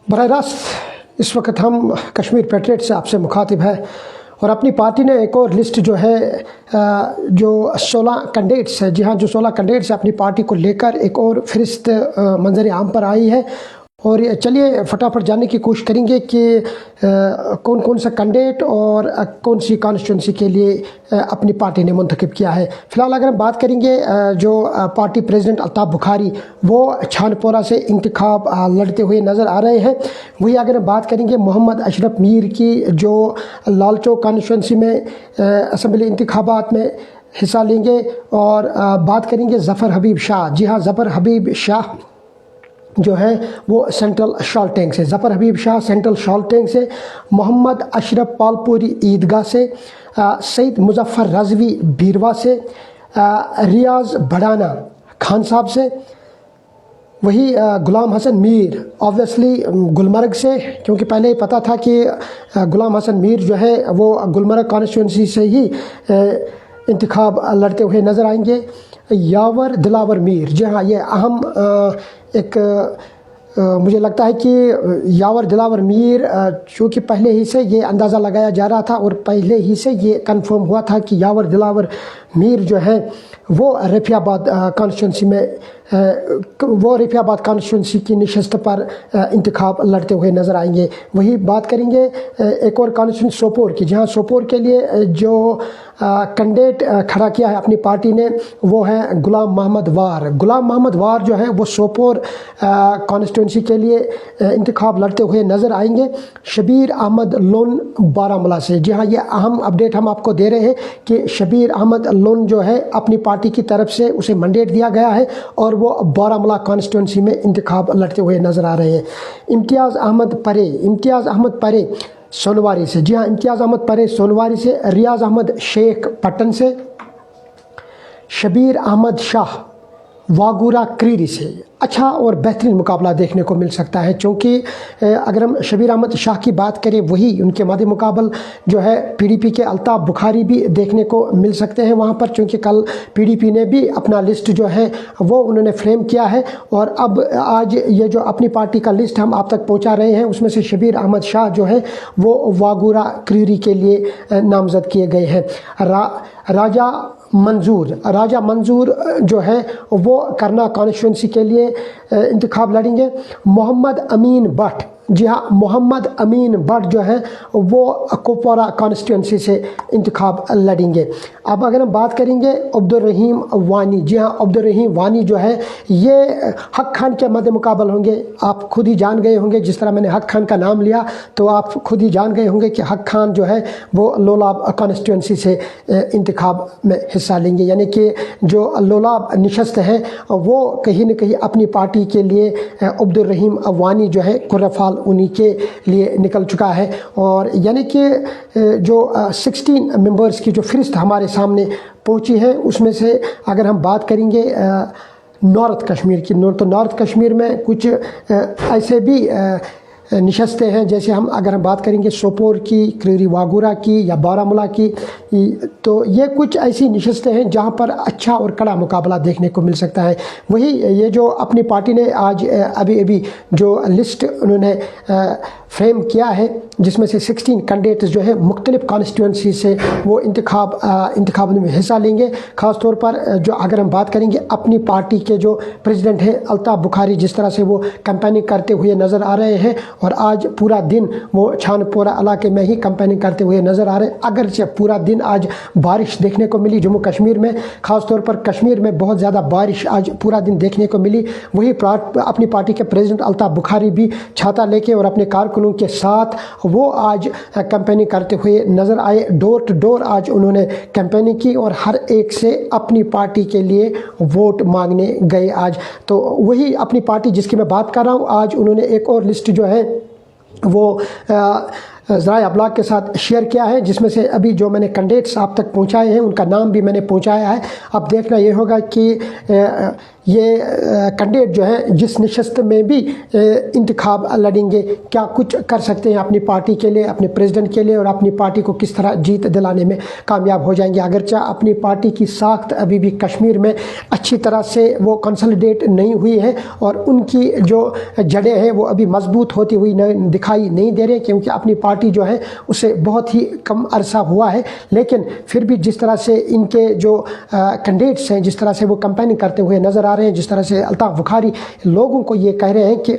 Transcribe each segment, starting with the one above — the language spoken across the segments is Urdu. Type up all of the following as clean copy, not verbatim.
براہ راست اس وقت ہم کشمیر پیٹریٹ سے آپ سے مخاطب ہیں اور اپنی پارٹی نے ایک اور لسٹ جو ہے جو 16 کینڈیڈیٹس ہے، جی ہاں، جو 16 کینڈیڈیٹس اپنی پارٹی کو لے کر ایک اور فہرست منظر عام پر آئی ہے۔ اور چلیے فٹافٹ جاننے کی کوشش کریں گے کہ کون کون سا کینڈیڈیٹ اور کون سی کانسٹیٹوئنسی کے لیے اپنی پارٹی نے منتخب کیا ہے۔ فی الحال اگر ہم بات کریں گے جو پارٹی پریزیڈنٹ الطاف بخاری وہ چھان پورہ سے انتخاب لڑتے ہوئے نظر آ رہے ہیں، وہی اگر ہم بات کریں گے محمد اشرف میر کی جو لال چوک کانسٹیٹوئنسی میں اسمبلی انتخابات میں حصہ لیں گے، اور بات کریں گے ظفر حبیب شاہ، جی ہاں ظفر حبیب شاہ جو ہے وہ سینٹرل شالٹینگ سے، ظفر حبیب شاہ سینٹرل شالٹینگ سے، محمد اشرف پالپوری عیدگاہ سے، سعید مظفر رضوی بیروا سے، ریاض بھڑانا خان صاحب سے، وہی غلام حسن میر آبویسلی گلمرگ سے، کیونکہ پہلے ہی پتہ تھا کہ غلام حسن میر جو ہے وہ گلمرگ کانسٹیٹوئنسی سے ہی انتخاب لڑتے ہوئے نظر آئیں گے۔ یاور دلاور میر، جی ہاں یہ اہم ایک مجھے لگتا ہے کہ یاور دلاور میر چونکہ پہلے ہی سے یہ اندازہ لگایا جا رہا تھا اور پہلے ہی سے یہ کنفرم ہوا تھا کہ یاور دلاور میر جو ہے وہ رفیع آباد کانسٹیٹوئنسی میں رفیع آباد کانسٹیٹوئنسی کی نشست پر انتخاب لڑتے ہوئے نظر آئیں گے۔ وہی بات کریں گے ایک اور کانسٹیٹوئنسی سوپور کی، جہاں سوپور کے لیے جو کینڈیڈیٹ کھڑا کیا ہے اپنی پارٹی نے وہ ہے غلام محمد وار۔ غلام محمد وار جو ہے وہ سوپور کانسٹیٹوئنسی کے لیے انتخاب لڑتے ہوئے نظر آئیں گے۔ شبیر احمد لون بارہمولہ سے، جی ہاں یہ اہم اپڈیٹ ہم آپ کو دے رہے ہیں کہ شبیر احمد لون جو ہے اپنی پارٹی کی طرف سے اسے مینڈیٹ دیا گیا ہے اور وہ بارہمولہ کانسٹیٹوئنسی میں انتخاب لڑتے ہوئے نظر آ رہے ہیں۔ امتیاز احمد پرے سونواری سے، جی ہاں امتیاز احمد پرے سونواری سے، ریاض احمد شیخ پٹن سے، شبیر احمد شاہ واگورہ کریری سے۔ اچھا اور بہترین مقابلہ دیکھنے کو مل سکتا ہے، چونکہ اگر ہم شبیر احمد شاہ کی بات کریں وہی ان کے مد مقابل جو ہے پی ڈی پی کے الطاف بخاری بھی دیکھنے کو مل سکتے ہیں وہاں پر، چونکہ کل پی ڈی پی نے بھی اپنا لسٹ جو ہے وہ انہوں نے فریم کیا ہے، اور اب آج یہ جو اپنی پارٹی کا لسٹ ہم آپ تک پہنچا رہے ہیں اس میں سے شبیر احمد شاہ جو ہے وہ واگورہ کریری کے لیے نامزد کیے گئے ہیں۔ راجہ منظور جو ہے وہ کرنا کانسٹیٹوئنسی کے لیے انتخاب لڑیں گے۔ محمد امین بٹ، جی ہاں محمد امین بٹ جو ہے وہ کپوارہ کانسٹیٹوئنسی سے انتخاب لڑیں گے۔ اب اگر ہم بات کریں گے عبدالرحیم وانی، جی ہاں عبدالرحیم وانی جو ہے یہ حق خان کے مد مقابل ہوں گے۔ آپ خود ہی جان گئے ہوں گے، جس طرح میں نے حق خان کا نام لیا تو آپ خود ہی جان گئے ہوں گے کہ حق خان جو ہے وہ لولاب کانسٹیٹوئنسی سے انتخاب میں حصہ لیں گے، یعنی کہ جو لولاب نشست ہے وہ کہیں نہ کہیں اپنی پارٹی کے لیے عبدالرحیم وانی جو ہے قرفال انہی کے لیے نکل چکا ہے، اور یعنی کہ جو 16 ممبرز کی جو فہرست ہمارے سامنے پہنچی ہے اس میں سے اگر ہم بات کریں گے نارتھ کشمیر کی، تو نارتھ کشمیر میں کچھ ایسے بھی نشستیں ہیں، جیسے اگر ہم بات کریں گے سوپور کی، کریری واگورہ کی یا بارہمولہ کی، تو یہ کچھ ایسی نشستیں ہیں جہاں پر اچھا اور کڑا مقابلہ دیکھنے کو مل سکتا ہے۔ وہی یہ جو اپنی پارٹی نے آج ابھی جو لسٹ انہوں نے فریم کیا ہے جس میں سے 16 کینڈیڈیٹس جو ہے مختلف کانسٹیٹوئنسی سے وہ انتخاب میں حصہ لیں گے۔ خاص طور پر جو اگر ہم بات کریں گے اپنی پارٹی کے جو پریزیڈنٹ ہیں الطاف بخاری، جس طرح سے وہ کمپیننگ کرتے ہوئے نظر آ رہے ہیں، اور آج پورا دن وہ چھان پورہ علاقے میں ہی کمپیننگ کرتے ہوئے نظر آ رہے ہیں، اگرچہ پورا دن آج بارش دیکھنے کو ملی جموں کشمیر میں، خاص طور پر کشمیر میں بہت زیادہ بارش آج پورا دن دیکھنے کو ملی۔ وہی اپنی پارٹی کے پریزیڈنٹ الطاف بخاری بھی چھاتا لے کے اور اپنے کارکنوں کے ساتھ وہ آج کمپیننگ کرتے ہوئے نظر آئے، ڈور ٹو ڈور آج انہوں نے کمپیننگ کی اور ہر ایک سے اپنی پارٹی کے لیے ووٹ مانگنے گئے آج۔ تو وہی اپنی پارٹی جس کی میں بات کر رہا ہوں، آج انہوں نے ایک اور لسٹ جو ہے وہ ذرائع ابلاغ کے ساتھ شیئر کیا ہے، جس میں سے ابھی جو میں نے کینڈیڈیٹس آپ تک پہنچائے ہیں ان کا نام بھی میں نے پہنچایا ہے۔ اب دیکھنا یہ ہوگا کہ یہ کینڈیڈیٹ جو ہیں جس نشست میں بھی انتخاب لڑیں گے کیا کچھ کر سکتے ہیں اپنی پارٹی کے لیے، اپنے پریزیڈنٹ کے لیے، اور اپنی پارٹی کو کس طرح جیت دلانے میں کامیاب ہو جائیں گے۔ اگرچہ اپنی پارٹی کی ساخت ابھی بھی کشمیر میں اچھی طرح سے وہ کنسولیڈیٹ نہیں ہوئی ہے، اور ان کی جو جڑیں ہیں وہ ابھی مضبوط ہوتی ہوئی دکھائی نہیں دے رہے، کیونکہ اپنی پارٹی جو ہے اسے بہت ہی کم عرصہ ہوا ہے۔ لیکن پھر بھی جس طرح سے ان کے جو کینڈیڈیٹس ہیں، جس طرح سے وہ کمپیننگ کرتے ہوئے نظر آ رہے ہیں، جس طرح سے الطاف بخاری لوگوں کو یہ کہہ رہے ہیں کہ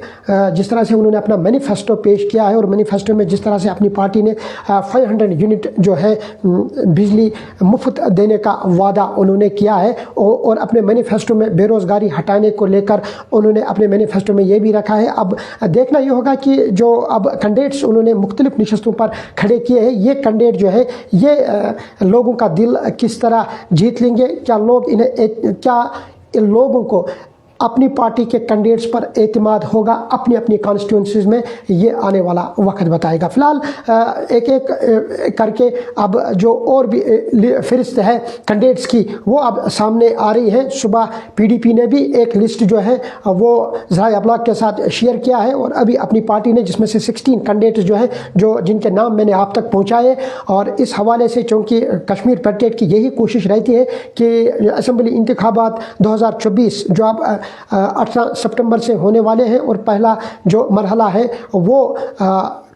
جس طرح سے انہوں نے اپنا مینیفیسٹو پیش کیا ہے، اور مینیفیسٹو میں جس طرح سے اپنی پارٹی نے 500 یونٹ جو ہے بجلی مفت دینے کا وعدہ انہوں نے کیا ہے، اور اپنے مینیفیسٹو میں بے روزگاری ہٹانے کو لے کر انہوں نے اپنے مینیفیسٹو میں یہ بھی رکھا ہے۔ اب دیکھنا یہ ہوگا کہ جو اب کینڈیڈیٹس انہوں نے مختلف نشستوں پر کھڑے کیے ہیں، یہ کینڈیڈیٹ جو ہے یہ لوگوں کا دل کس طرح جیت لیں گے، کیا ان لوگوں کو اپنی پارٹی کے کینڈیڈیٹس پر اعتماد ہوگا اپنی اپنی کانسٹیٹوئنسیز میں، یہ آنے والا وقت بتائے گا۔ فی الحال ایک ایک کر کے اب جو اور بھی فہرست ہے کینڈیڈیٹس کی وہ اب سامنے آ رہی ہے۔ صبح پی ڈی پی نے بھی ایک لسٹ جو ہے وہ ذرائع ابلاغ کے ساتھ شیئر کیا ہے، اور ابھی اپنی پارٹی نے جس میں سے 16 کینڈیڈیٹس جو ہیں جن کے نام میں نے آپ تک پہنچائے، اور اس حوالے سے چونکہ کشمیر پیٹریٹ کی یہی کوشش رہتی ہے کہ اسمبلی انتخابات 2024 جو اب 18 ستمبر سے ہونے والے ہیں، اور پہلا جو مرحلہ ہے وہ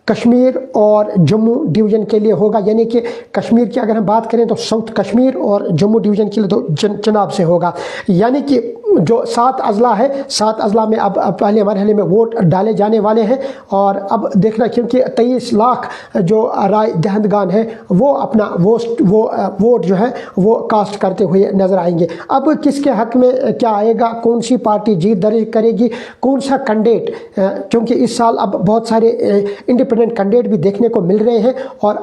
کشمیر اور جموں ڈویژن کے لیے ہوگا، یعنی کہ کشمیر کی اگر ہم بات کریں تو ساؤتھ کشمیر، اور جموں ڈویژن کے لیے تو چناب سے ہوگا، یعنی کہ جو 7 اضلاع ہے، 7 اضلاع میں اب پہلے مرحلے میں ووٹ ڈالے جانے والے ہیں، اور اب دیکھنا کیونکہ 23 لاکھ جو رائے دہندگان ہیں وہ اپنا ووٹ جو ہے وہ کاسٹ کرتے ہوئے نظر آئیں گے۔ اب کس کے حق میں کیا آئے گا، کون سی پارٹی جیت درج کرے گی، کون سا کینڈیڈیٹ، کیونکہ اس سال اب بہت سارے انڈیپینڈنٹ کینڈیڈیٹ بھی دیکھنے کو مل رہے ہیں، اور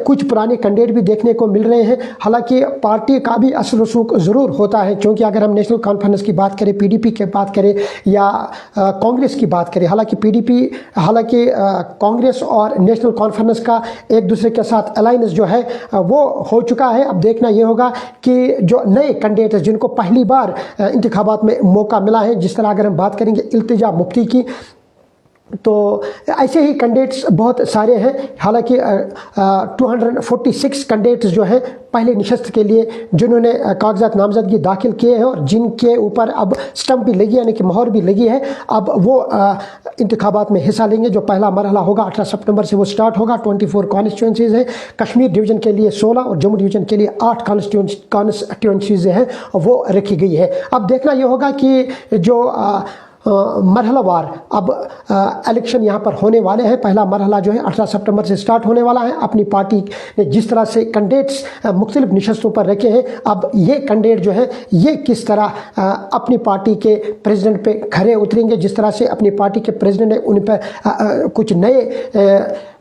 کچھ پرانے کینڈیڈیٹ بھی دیکھنے کو مل رہے ہیں۔ حالانکہ پارٹی کا بھی اثر رسوخ ضرور ہوتا ہے، کیونکہ اگر ہم نیشنل کانفرنس کی بات کریں، پی ڈی پی کی بات کریں یا کانگریس کی بات کریں، حالانکہ کانگریس اور نیشنل کانفرنس کا ایک دوسرے کے ساتھ الائنس جو ہے وہ ہو چکا ہے۔ اب دیکھنا یہ ہوگا کہ جو نئے کینڈیڈیٹ جن کو پہلی بار انتخابات میں موقع ملا ہے، جس طرح اگر ہم بات کریں گے التجا مفتی کی، تو ایسے ہی کینڈیڈیٹس بہت سارے ہیں۔ حالانکہ 246 کینڈیڈیٹس جو ہیں پہلے نشست کے لیے جنہوں نے کاغذات نامزدگی داخل کیے ہیں، اور جن کے اوپر اب سٹمپ بھی لگی ہے، یعنی کہ مہر بھی لگی ہے، اب وہ انتخابات میں حصہ لیں گے۔ جو پہلا مرحلہ ہوگا 18 ستمبر سے وہ سٹارٹ ہوگا۔ 24 کانسٹیٹوئنسیز ہیں، کشمیر ڈویژن کے لیے 16 اور جموں ڈویژن کے لیے 8 کانسٹیٹوئنسیز ہیں وہ رکھی گئی ہے۔ اب دیکھنا یہ ہوگا کہ جو مرحلہ وار اب الیکشن یہاں پر ہونے والے ہیں۔ پہلا مرحلہ جو ہے 18 ستمبر سے سٹارٹ ہونے والا ہے۔ اپنی پارٹی نے جس طرح سے کینڈیڈیٹس مختلف نشستوں پر رکھے ہیں، اب یہ کینڈیڈیٹ جو ہے یہ کس طرح اپنی پارٹی کے پریزیڈنٹ پہ کھرے اتریں گے، جس طرح سے اپنی پارٹی کے پریزیڈنٹ نے ان پہ کچھ نئے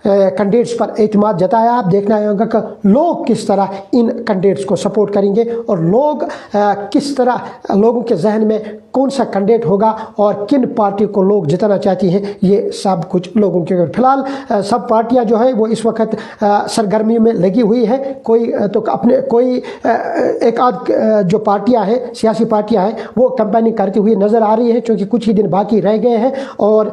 کینڈیڈیٹس پر اعتماد جتایا۔ آپ دیکھنا ہوگا کہ لوگ کس طرح ان کینڈیڈیٹس کو سپورٹ کریں گے، اور لوگ کس طرح لوگوں کے ذہن میں کون سا کینڈیڈیٹ ہوگا اور کن پارٹی کو لوگ جتانا چاہتی ہیں، یہ سب کچھ لوگوں کے فی الحال سب پارٹیاں جو ہیں وہ اس وقت سرگرمیوں میں لگی ہوئی ہے۔ کوئی ایک آدھ جو پارٹیاں ہیں، سیاسی پارٹیاں ہیں، وہ کمپیننگ کرتی ہوئی نظر آ رہی ہیں، چونکہ کچھ ہی دن باقی رہ گئے ہیں، اور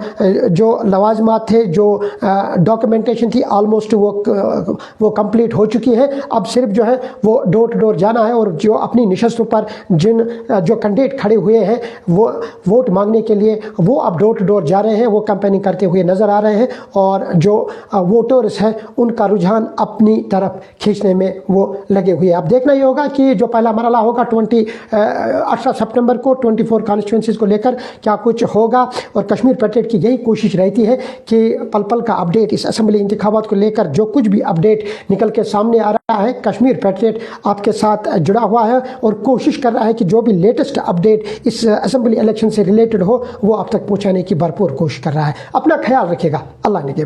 جو لوازمات تھے، جو ڈاکیومنٹیشن تھی، آلموسٹ وہ کمپلیٹ ہو چکی ہے۔ اب صرف جو ہے وہ ڈور ٹو ڈور جانا ہے، اور جو اپنی نشستوں پر جو کینڈیڈیٹ کھڑے ہوئے ہیں وہ ووٹ مانگنے کے لیے، وہ اب ڈور ٹو ڈور جا رہے ہیں، وہ کمپیننگ کرتے ہوئے نظر آ رہے ہیں، اور جو ووٹرز ہیں ان کا رجحان اپنی طرف کھینچنے میں وہ لگے ہوئے ہیں۔ اب دیکھنا یہ ہوگا کہ جو پہلا مرحلہ ہوگا 18 ستمبر کو 24 کانسٹیٹوئنسیز کو لے کر کیا کچھ ہوگا، اور کشمیر پیٹریٹ کی یہی کوشش رہتی ہے کہ پل پل کا اپڈیٹ اس اسمبلی انتخابات کو لے کر جو کچھ بھی اپڈیٹ نکل کے سامنے آ رہا ہے، کشمیر پیٹریٹ آپ کے ساتھ جڑا ہوا ہے اور کوشش کر رہا ہے کہ جو بھی لیٹسٹ اپڈیٹ اس اسمبلی الیکشن سے ریلیٹڈ ہو وہ آپ تک پہنچانے کی بھرپور کوشش کر رہا ہے۔ اپنا خیال رکھے گا، اللہ نگہبان۔